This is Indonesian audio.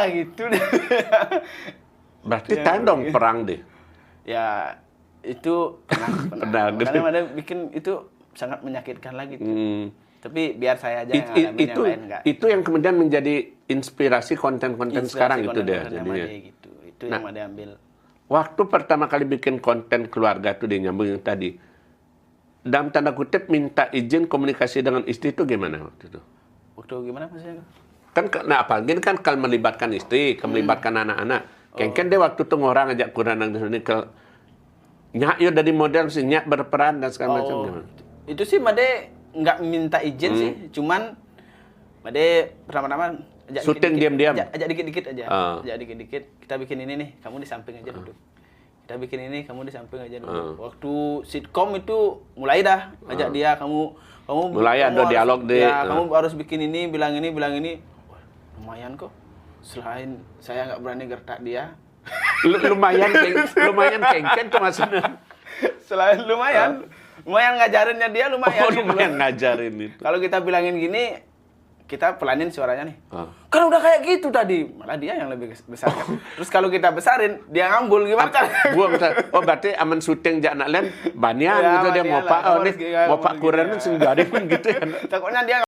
ya gitu deh. Berarti tahan dong perang deh. Ya itu pernah. Makanya ada bikin itu sangat menyakitkan lagi tuh. Tapi biar saya aja yang ngalamin yang lain enggak. Itu yang kemudian menjadi inspirasi konten-konten sekarang itu deh jadinya. Gitu. Itu yang Made ambil. Waktu pertama kali bikin konten keluarga tuh dia nyambung yang tadi. Dalam tanda kutip minta izin komunikasi dengan istri itu gimana waktu itu? Waktu gimana maksudnya? Kan gini kan kalau melibatkan istri, melibatkan anak-anak. Kan dia waktu itu ngorang ajak kurang ini ke nyak yo dari model sih nyak berperan dan segala macam gimana? Itu sih Made nggak minta izin sih, cuman Made pertama-tama syuting diam-diam. Ajak dikit-dikit aja. Ajak dikit-dikit. Kita bikin ini nih, kamu di samping aja duduk. Kita bikin ini, kamu di samping aja duduk. Waktu sitkom itu mulai dah ajak dia, kamu mulai ada dialog deh. Ya, kamu harus bikin ini, bilang ini. Wah, lumayan kok. Selain saya nggak berani gertak dia. lumayan kengken tuh maksudnya. Selain lumayan ngajarinnya dia lumayan. Lumayan ngajarin itu. Kalau kita bilangin gini, kita pelanin suaranya nih. Kan udah kayak gitu tadi. Malah dia yang lebih besar kan. Terus kalau kita besarin, dia ngambul gimana cara? Berarti aman syuting jak nak lain banyak gitu dia mau pak kuren sendiri gitu ya. Takutnya dia